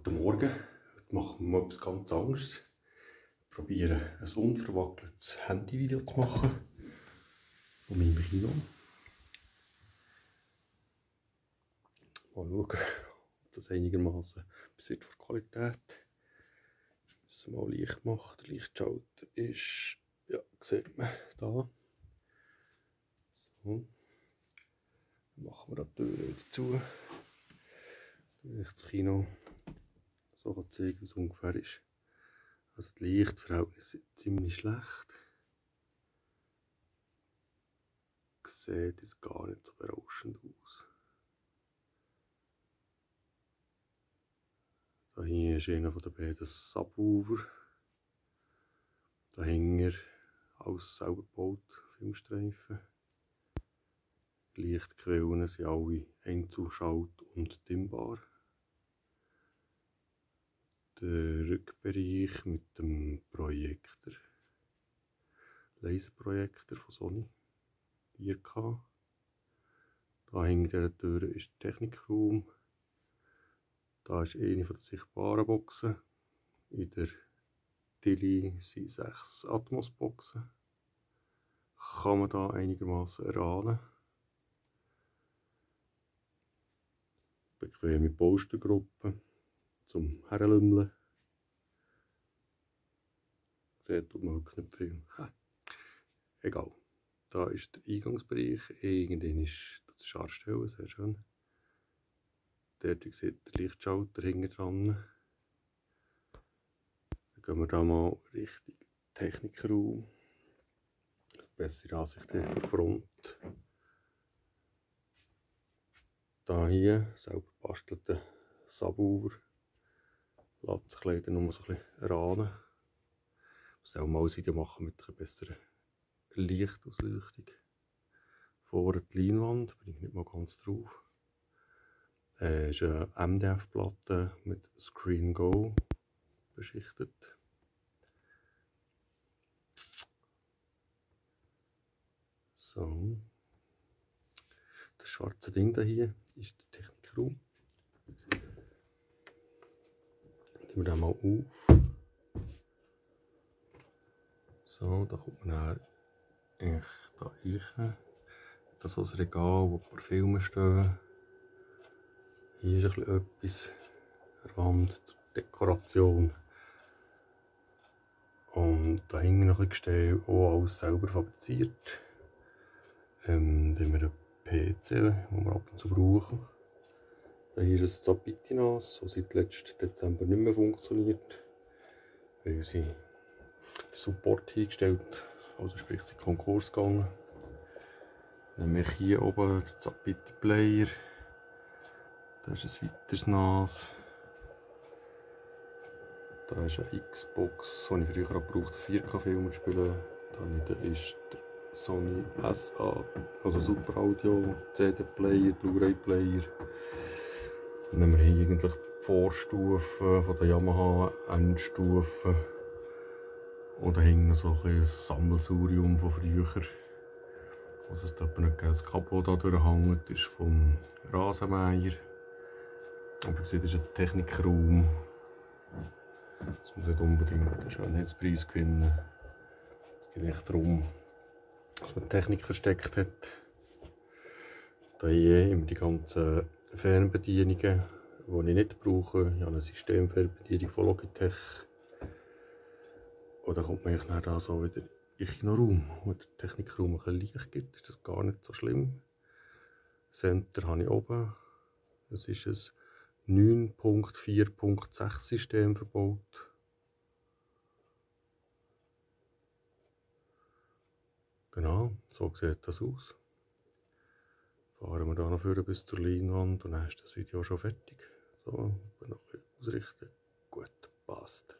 Guten Morgen. Heute machen wir mal etwas ganz anderes. Ich probiere ein unverwackeltes Handyvideo zu machen von meinem Kino. Mal schauen, ob das einigermaßen besitzt von Qualität. Wir müssen mal Licht machen. Der Lichtschalter ist, ja, sieht man da. So. Dann machen wir die Tür wieder zu. Damit ich das Kino so zeigen kann, wie es ungefähr ist. Also die Lichtverhältnisse sind ziemlich schlecht. Sieht es gar nicht so berauschend aus. Da hier ist einer der beiden Subwoofer. Dahinter alles selber gebaut, Filmstreifen. Die Lichtquellen sind alle einzelschalt- und dimmbar. Der Rückbereich mit dem Projektor. Laserprojektor von Sony. 4K. Da hinter dieser Tür ist der Technikraum. Da ist eine der sichtbaren Boxen. In der Tilly sind 6 Atmos-Boxen. Kann man da einigermaßen erahnen. Bequeme Postergruppe zum Herlümmeln. Seht tut man wirklich nicht viel. Egal. Da ist der Eingangsbereich. Irgendwann ist das Scharfstellen, sehr schön. Dort sieht der Lichtschalter hinten dran. Dann gehen wir da mal Richtung Technikraum. Bessere Ansicht hier von der Front. Da hier selber bastelter Subwoofer. Lässt sich leider nur so ein bisschen erahnen. Ich soll mal ein Video machen mit einer besseren Lichtausleuchtung. Vorne die Leinwand, bin ich nicht mal ganz drauf. Ist eine MDF-Platte mit Screen Go beschichtet. So. Das schwarze Ding da hier ist der Technikraum. Nehmen wir den mal auf. So, da kommt man dann da rein. Das ist ein Regal, wo ein paar Filme stehen. Hier ist etwas an der Wand zur Dekoration. Und da hinten noch ein Gestell, auch alles selber fabriziert. Dann haben wir einen PC, den wir ab und zu brauchen. Hier ist ein Zapitinas, das seit letztem Dezember nicht mehr funktioniert, weil sie den Support eingestellt, also sprich sie Konkurs gegangen. Dann haben wir hier oben den Zapiti Player, da ist ein weiteres NAS, da ist eine Xbox, die ich früher auch gebraucht habe, 4K-Filme zu spielen. Da ist der Sony SA, also Super Audio, CD-Player, Blu-ray-Player. Dann haben wir hier eigentlich die Vorstufen von der Yamaha, Endstufen. Und da hinten so ein Sammelsurium von früher. Was es da nicht gegeben. Das Kabel hier durchhängt ist vom Rasenmäher. Aber ihr seht, das ist ein Technikraum. Das muss nicht unbedingt einen Schönheitspreis gewinnen. Es geht echt darum, dass man Technik versteckt hat. Da hier haben wir die ganzen Fernbedienungen, die ich nicht brauche. Ich habe eine Systemfernbedienung von Logitech. Und dann kommt man eigentlich da so wieder in den Kinoraum, wo der Technikraum ein bisschen Licht gibt. Ist das gar nicht so schlimm. Center habe ich oben. Es ist ein 9.4.6 System verbaut. Genau, so sieht das aus. Fahren wir da noch vorne bis zur Leinwand und dann ist das Video schon fertig. So, noch ein bisschen ausrichten. Gut, passt.